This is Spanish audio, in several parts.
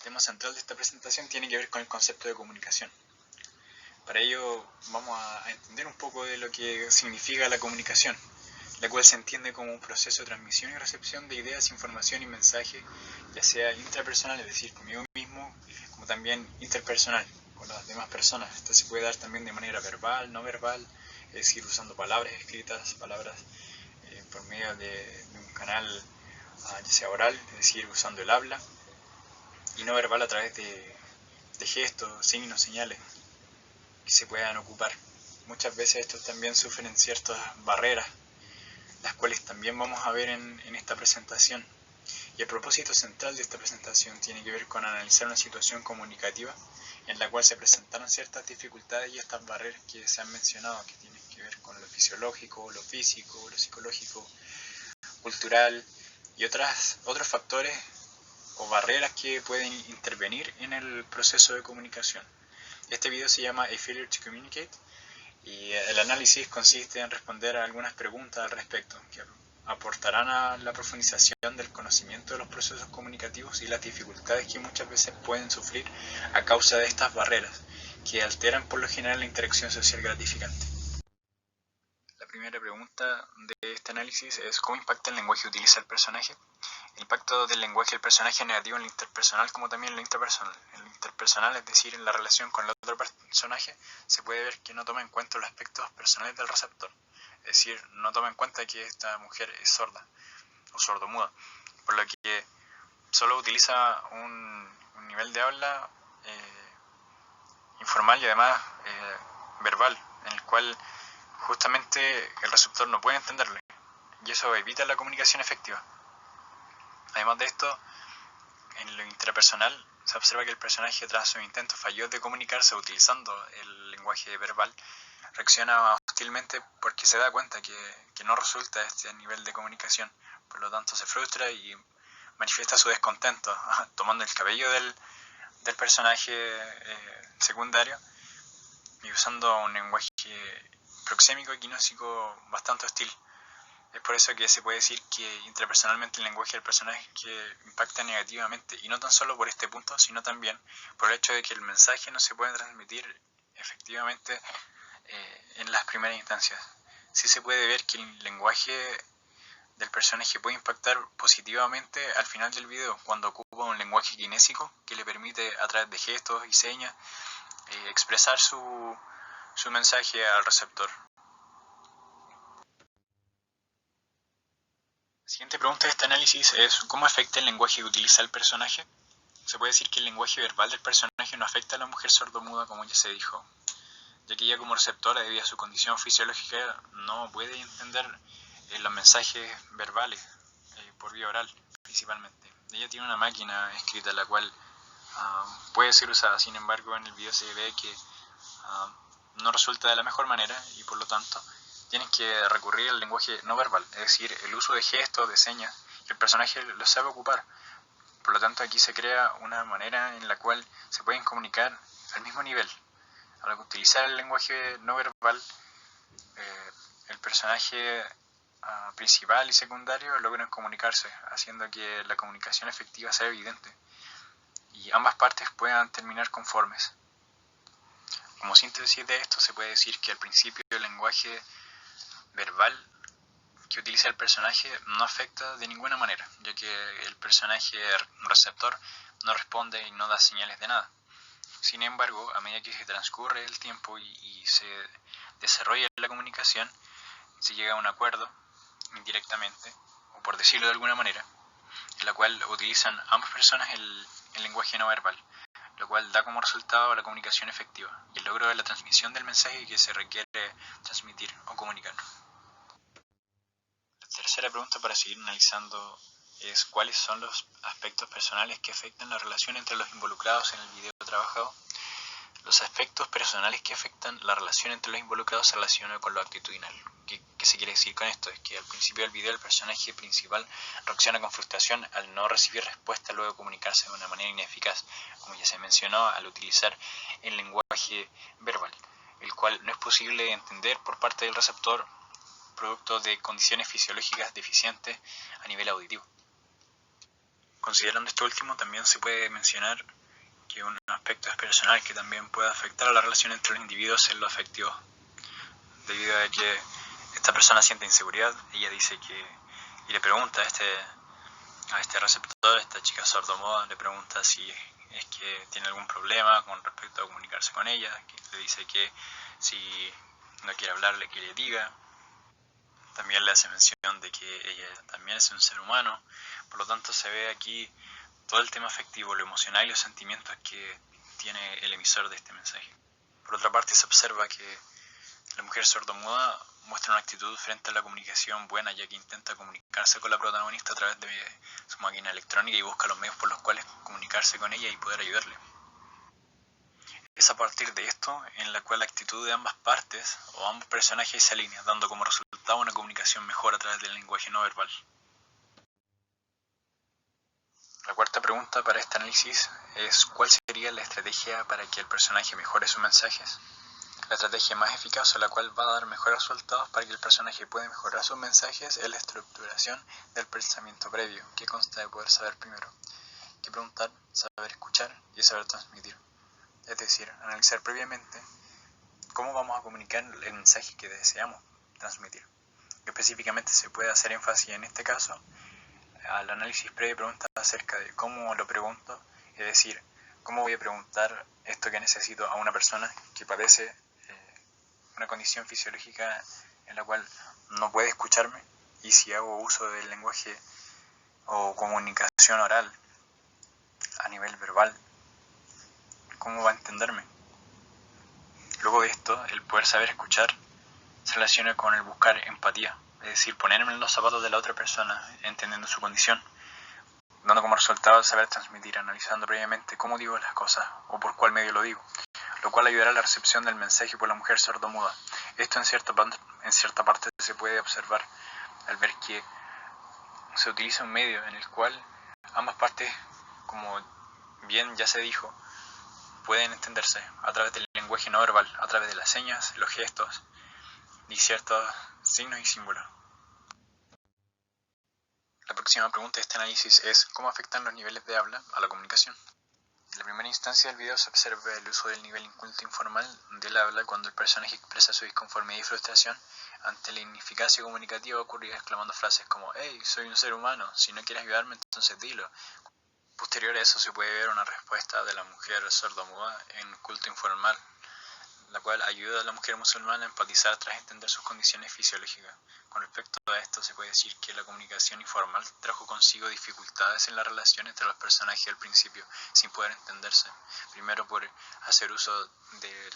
tema central de esta presentación tiene que ver con el concepto de comunicación. Para ello vamos a entender un poco de lo que significa la comunicación, la cual se entiende como un proceso de transmisión y recepción de ideas, información y mensajes, ya sea intrapersonal, es decir, conmigo mismo, como también interpersonal, con las demás personas. Esto se puede dar también de manera verbal, no verbal, es decir, usando palabras escritas, palabras por medio de un canal ya sea oral, es decir, usando el habla, y no verbal a través de gestos, signos, señales que se puedan ocupar. Muchas veces estos también sufren ciertas barreras, las cuales también vamos a ver en esta presentación. Y el propósito central de esta presentación tiene que ver con analizar una situación comunicativa en la cual se presentaron ciertas dificultades y estas barreras que se han mencionado, que tienen que ver con lo fisiológico, lo físico, lo psicológico, cultural y otros factores o barreras que pueden intervenir en el proceso de comunicación. Este video se llama A Failure to Communicate y el análisis consiste en responder a algunas preguntas al respecto que aportarán a la profundización del conocimiento de los procesos comunicativos y las dificultades que muchas veces pueden sufrir a causa de estas barreras que alteran por lo general la interacción social gratificante. La primera pregunta de este análisis es ¿cómo impacta el lenguaje que utiliza el personaje? El impacto del lenguaje del personaje es negativo en lo interpersonal como también en lo intrapersonal. En lo interpersonal, es decir, en la relación con el otro personaje, se puede ver que no toma en cuenta los aspectos personales del receptor. Es decir, no toma en cuenta que esta mujer es sorda o sordomuda, por lo que solo utiliza un nivel de habla informal y además verbal, en el cual justamente el receptor no puede entenderle, y eso evita la comunicación efectiva. Además de esto, en lo intrapersonal se observa que el personaje, tras su intento fallido de comunicarse utilizando el lenguaje verbal, reacciona hostilmente porque se da cuenta que no resulta este nivel de comunicación. Por lo tanto, se frustra y manifiesta su descontento, tomando el cabello del personaje secundario y usando un lenguaje proxémico y kinesico bastante hostil. Es por eso que se puede decir que intrapersonalmente el lenguaje del personaje impacta negativamente, y no tan solo por este punto, sino también por el hecho de que el mensaje no se puede transmitir efectivamente en las primeras instancias. Sí se puede ver que el lenguaje del personaje puede impactar positivamente al final del video, cuando ocupa un lenguaje kinésico que le permite a través de gestos y señas expresar su mensaje al receptor. La siguiente pregunta de este análisis es ¿cómo afecta el lenguaje que utiliza el personaje? Se puede decir que el lenguaje verbal del personaje no afecta a la mujer sordomuda, como ya se dijo, ya que ella como receptora, debido a su condición fisiológica, no puede entender los mensajes verbales por vía oral principalmente. Ella tiene una máquina escrita la cual puede ser usada, sin embargo en el video se ve que no resulta de la mejor manera y por lo tanto tienen que recurrir al lenguaje no verbal, es decir, el uso de gestos, de señas, que el personaje lo sabe ocupar. Por lo tanto, aquí se crea una manera en la cual se pueden comunicar al mismo nivel. Al utilizar el lenguaje no verbal, el personaje principal y secundario logran comunicarse, haciendo que la comunicación efectiva sea evidente y ambas partes puedan terminar conformes. Como síntesis de esto, se puede decir que al principio el lenguaje verbal que utiliza el personaje no afecta de ninguna manera, ya que el personaje receptor no responde y no da señales de nada. Sin embargo, a medida que se transcurre el tiempo y se desarrolla la comunicación, se llega a un acuerdo indirectamente, o por decirlo de alguna manera, en la cual utilizan ambas personas el lenguaje no verbal, lo cual da como resultado la comunicación efectiva y el logro de la transmisión del mensaje que se requiere transmitir o comunicar. La tercera pregunta para seguir analizando es ¿cuáles son los aspectos personales que afectan la relación entre los involucrados en el video trabajado? Los aspectos personales que afectan la relación entre los involucrados se relacionan con lo actitudinal. ¿Qué se quiere decir con esto? Es que al principio del video el personaje principal reacciona con frustración al no recibir respuesta luego de comunicarse de una manera ineficaz, como ya se mencionó, al utilizar el lenguaje verbal, el cual no es posible entender por parte del receptor producto de condiciones fisiológicas deficientes a nivel auditivo. Considerando esto último, también se puede mencionar que un aspecto es personal que también puede afectar a la relación entre los individuos es lo afectivo, debido a que esta persona siente inseguridad. Ella dice que, y le pregunta a este receptor, esta chica sordomuda, le pregunta si es que tiene algún problema con respecto a comunicarse con ella, que le dice que si no quiere hablarle, que le diga. También le hace mención de que ella también es un ser humano. Por lo tanto, se ve aquí todo el tema afectivo, lo emocional y los sentimientos que tiene el emisor de este mensaje. Por otra parte, se observa que la mujer sordomuda muestra una actitud frente a la comunicación buena, ya que intenta comunicarse con la protagonista a través de su máquina electrónica y busca los medios por los cuales comunicarse con ella y poder ayudarle. Es a partir de esto en la cual la actitud de ambas partes o ambos personajes se alinea, dando como resultado una comunicación mejor a través del lenguaje no verbal. La cuarta pregunta para este análisis es: ¿cuál sería la estrategia para que el personaje mejore sus mensajes? La estrategia más eficaz o la cual va a dar mejores resultados para que el personaje pueda mejorar sus mensajes es la estructuración del pensamiento previo, que consta de poder saber primero qué preguntar, saber escuchar y saber transmitir. Es decir, analizar previamente cómo vamos a comunicar el mensaje que deseamos transmitir. Específicamente se puede hacer énfasis en este caso al análisis previo, preguntas acerca de cómo lo pregunto, es decir, cómo voy a preguntar esto que necesito a una persona que padece una condición fisiológica en la cual no puede escucharme, y si hago uso del lenguaje o comunicación oral a nivel verbal, ¿cómo va a entenderme? Luego de esto, el poder saber escuchar se relaciona con el buscar empatía, es decir, ponerme en los zapatos de la otra persona, entendiendo su condición, dando como resultado el saber transmitir, analizando previamente cómo digo las cosas o por cuál medio lo digo, lo cual ayudará a la recepción del mensaje por la mujer sordomuda. Esto en cierta parte se puede observar al ver que se utiliza un medio en el cual ambas partes, como bien ya se dijo, pueden entenderse a través del lenguaje no verbal, a través de las señas, los gestos y ciertos signos y símbolos. La próxima pregunta de este análisis es: ¿cómo afectan los niveles de habla a la comunicación? En la primera instancia del video se observa el uso del nivel inculto informal del habla cuando el personaje expresa su disconformidad y frustración ante la ineficacia comunicativa ocurrida, exclamando frases como «Hey, soy un ser humano, si no quieres ayudarme entonces dilo». Posterior a eso se puede ver una respuesta de la mujer sordomuda en culto informal, la cual ayuda a la mujer musulmana a empatizar tras entender sus condiciones fisiológicas. Con respecto a esto, se puede decir que la comunicación informal trajo consigo dificultades en la relación entre los personajes al principio, sin poder entenderse. Primero por hacer uso del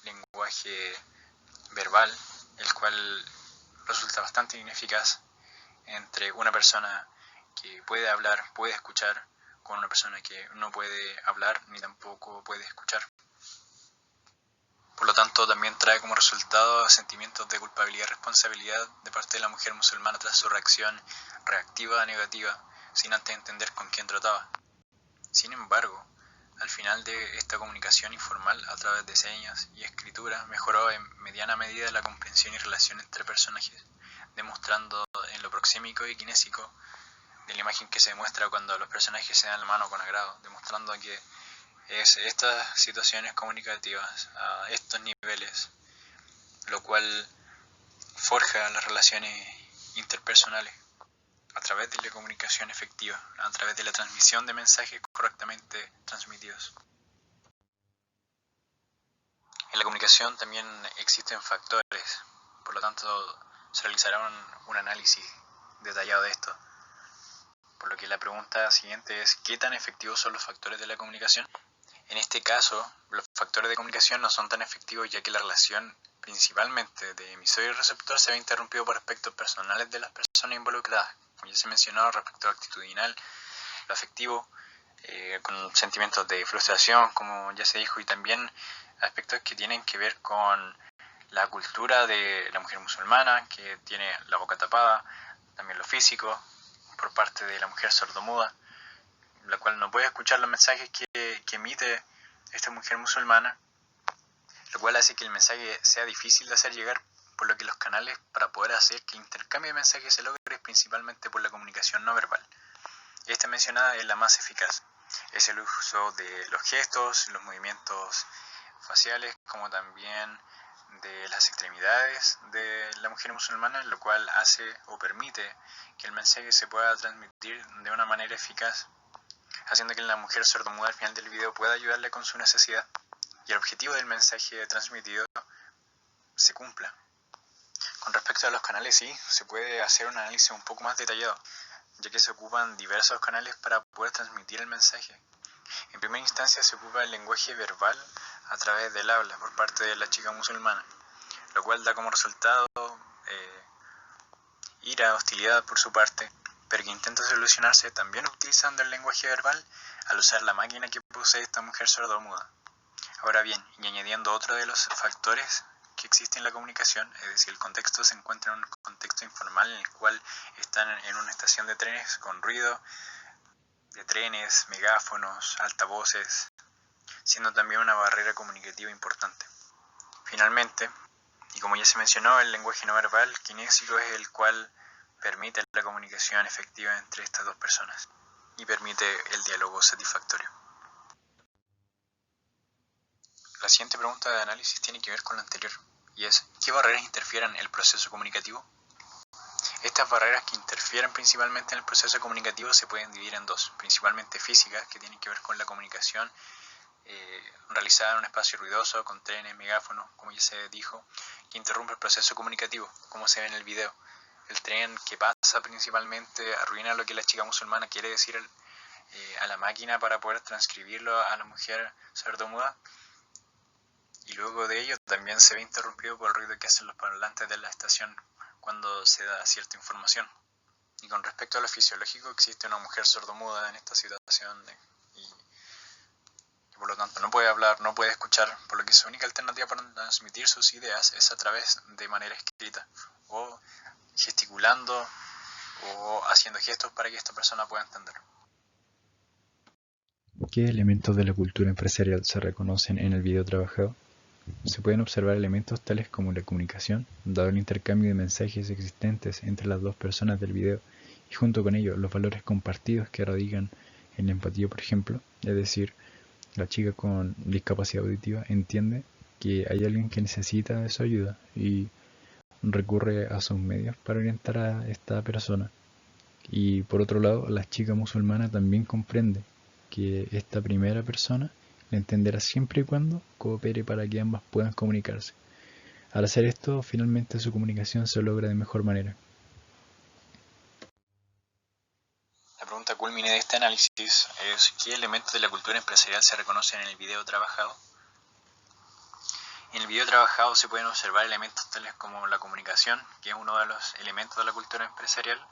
lenguaje verbal, el cual resulta bastante ineficaz entre una persona que puede hablar, puede escuchar, con una persona que no puede hablar ni tampoco puede escuchar. Por lo tanto, también trae como resultado sentimientos de culpabilidad y responsabilidad de parte de la mujer musulmana tras su reacción reactiva negativa, sin antes entender con quién trataba. Sin embargo, al final de esta comunicación informal a través de señas y escritura, mejoró en mediana medida la comprensión y relación entre personajes, demostrando en lo proxémico y kinésico de la imagen que se demuestra cuando los personajes se dan la mano con agrado, demostrando que es estas situaciones comunicativas a estos niveles, lo cual forja las relaciones interpersonales a través de la comunicación efectiva, a través de la transmisión de mensajes correctamente transmitidos. En la comunicación también existen factores, por lo tanto se realizará un análisis detallado de esto. Por lo que la pregunta siguiente es: ¿qué tan efectivos son los factores de la comunicación? En este caso, los factores de comunicación no son tan efectivos, ya que la relación principalmente de emisor y receptor se ve interrumpido por aspectos personales de las personas involucradas, como ya se mencionó, respecto al actitudinal, lo afectivo, con sentimientos de frustración, como ya se dijo, y también aspectos que tienen que ver con la cultura de la mujer musulmana, que tiene la boca tapada, también lo físico, por parte de la mujer sordomuda, la cual no puede escuchar los mensajes que emite esta mujer musulmana, lo cual hace que el mensaje sea difícil de hacer llegar, por lo que los canales para poder hacer que el intercambio de mensajes se logre principalmente por la comunicación no verbal. Esta mencionada es la más eficaz. Es el uso de los gestos, los movimientos faciales, como también de las extremidades de la mujer musulmana, lo cual hace o permite que el mensaje se pueda transmitir de una manera eficaz, haciendo que la mujer sordomuda al final del video pueda ayudarle con su necesidad y el objetivo del mensaje transmitido se cumpla. Con respecto a los canales, sí, se puede hacer un análisis un poco más detallado, ya que se ocupan diversos canales para poder transmitir el mensaje. En primera instancia se ocupa el lenguaje verbal a través del habla por parte de la chica musulmana, lo cual da como resultado ira, hostilidad por su parte, pero que intenta solucionarse también utilizando el lenguaje verbal al usar la máquina que posee esta mujer sordomuda. Ahora bien, y añadiendo otro de los factores que existe en la comunicación, es decir, el contexto se encuentra en un contexto informal en el cual están en una estación de trenes con ruido de trenes, megáfonos, altavoces, siendo también una barrera comunicativa importante. Finalmente, y como ya se mencionó, el lenguaje no verbal kinésico es el cual permite la comunicación efectiva entre estas dos personas y permite el diálogo satisfactorio. La siguiente pregunta de análisis tiene que ver con lo anterior, y es, ¿qué barreras interfieren en el proceso comunicativo? Estas barreras que interfieren principalmente en el proceso comunicativo se pueden dividir en dos, principalmente físicas, que tienen que ver con la comunicación realizada en un espacio ruidoso, con trenes, megáfonos, como ya se dijo, que interrumpe el proceso comunicativo, como se ve en el video. El tren que pasa principalmente arruina lo que la chica musulmana quiere decir a la máquina para poder transcribirlo a la mujer sordomuda. Y luego de ello también se ve interrumpido por el ruido que hacen los parlantes de la estación cuando se da cierta información. Y con respecto a lo fisiológico, existe una mujer sordomuda en esta situación y por lo tanto no puede hablar, no puede escuchar, por lo que su única alternativa para transmitir sus ideas es a través de manera escrita o gesticulando o haciendo gestos para que esta persona pueda entender. ¿Qué elementos de la cultura empresarial se reconocen en el video trabajado? Se pueden observar elementos tales como la comunicación, dado el intercambio de mensajes existentes entre las dos personas del video, y junto con ello los valores compartidos que radican en la empatía, por ejemplo, es decir, la chica con discapacidad auditiva entiende que hay alguien que necesita de su ayuda y recurre a sus medios para orientar a esta persona. Y por otro lado, la chica musulmana también comprende que esta primera persona la entenderá siempre y cuando coopere para que ambas puedan comunicarse. Al hacer esto, finalmente su comunicación se logra de mejor manera. La pregunta culmine de este análisis es ¿qué elementos de la cultura empresarial se reconocen en el video trabajado? En el video trabajado se pueden observar elementos tales como la comunicación, que es uno de los elementos de la cultura empresarial,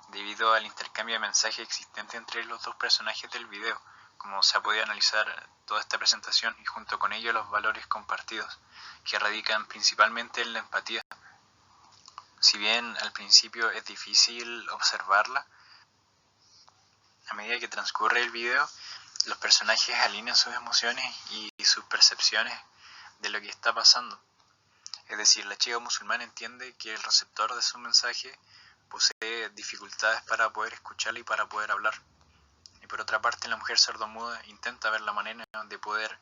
debido al intercambio de mensajes existente entre los dos personajes del video, como se ha podido analizar toda esta presentación, y junto con ello los valores compartidos, que radican principalmente en la empatía. Si bien al principio es difícil observarla, a medida que transcurre el video, los personajes alinean sus emociones y sus percepciones de lo que está pasando. Es decir, la chica musulmana entiende que el receptor de su mensaje posee dificultades para poder escucharlo y para poder hablar. Y por otra parte, la mujer sordomuda intenta ver la manera de poder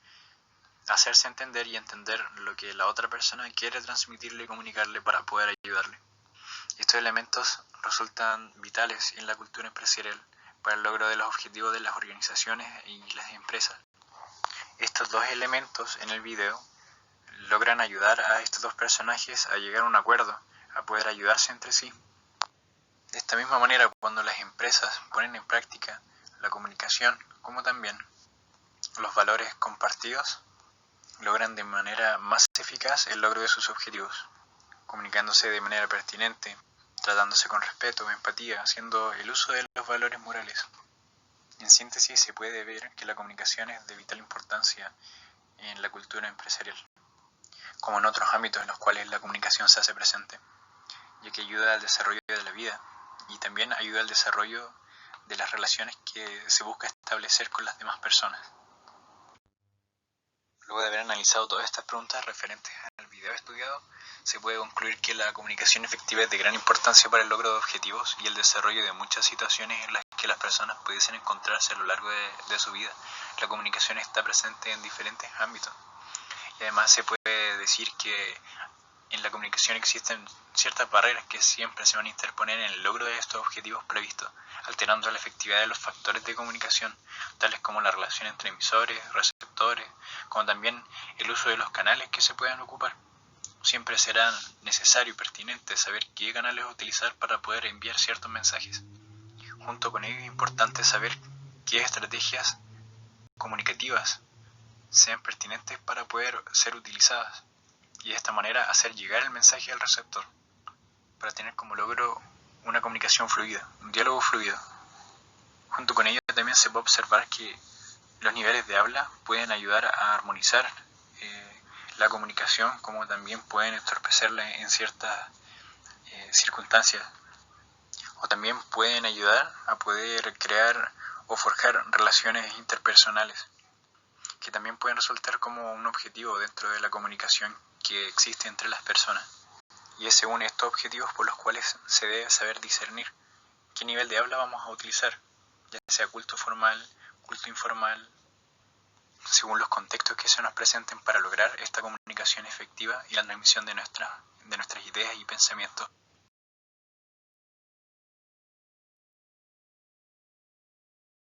hacerse entender y entender lo que la otra persona quiere transmitirle y comunicarle para poder ayudarle. Estos elementos resultan vitales en la cultura empresarial para el logro de los objetivos de las organizaciones y las empresas. Estos dos elementos en el video logran ayudar a estos dos personajes a llegar a un acuerdo, a poder ayudarse entre sí. De esta misma manera, cuando las empresas ponen en práctica la comunicación, como también los valores compartidos, logran de manera más eficaz el logro de sus objetivos, comunicándose de manera pertinente, tratándose con respeto, empatía, haciendo el uso de los valores morales. En síntesis, se puede ver que la comunicación es de vital importancia en la cultura empresarial, como en otros ámbitos en los cuales la comunicación se hace presente, ya que ayuda al desarrollo de la vida y también ayuda al desarrollo de las relaciones que se busca establecer con las demás personas. Luego de haber analizado todas estas preguntas referentes al video estudiado, se puede concluir que la comunicación efectiva es de gran importancia para el logro de objetivos y el desarrollo de muchas situaciones en las que las personas pudiesen encontrarse a lo largo de su vida. La comunicación está presente en diferentes ámbitos. Y además se puede decir que en la comunicación existen ciertas barreras que siempre se van a interponer en el logro de estos objetivos previstos, alterando la efectividad de los factores de comunicación, tales como la relación entre emisores, receptores, como también el uso de los canales que se puedan ocupar. Siempre será necesario y pertinente saber qué canales utilizar para poder enviar ciertos mensajes. Junto con ello es importante saber qué estrategias comunicativas sean pertinentes para poder ser utilizadas y de esta manera hacer llegar el mensaje al receptor para tener como logro una comunicación fluida, un diálogo fluido. Junto con ello también se puede observar que los niveles de habla pueden ayudar a armonizar la comunicación, como también pueden entorpecerla en ciertas circunstancias, o también pueden ayudar a poder crear o forjar relaciones interpersonales, que también pueden resultar como un objetivo dentro de la comunicación que existe entre las personas. Y es según estos objetivos por los cuales se debe saber discernir qué nivel de habla vamos a utilizar, ya sea culto formal, culto informal, según los contextos que se nos presenten para lograr esta comunicación efectiva y la transmisión de nuestras ideas y pensamientos.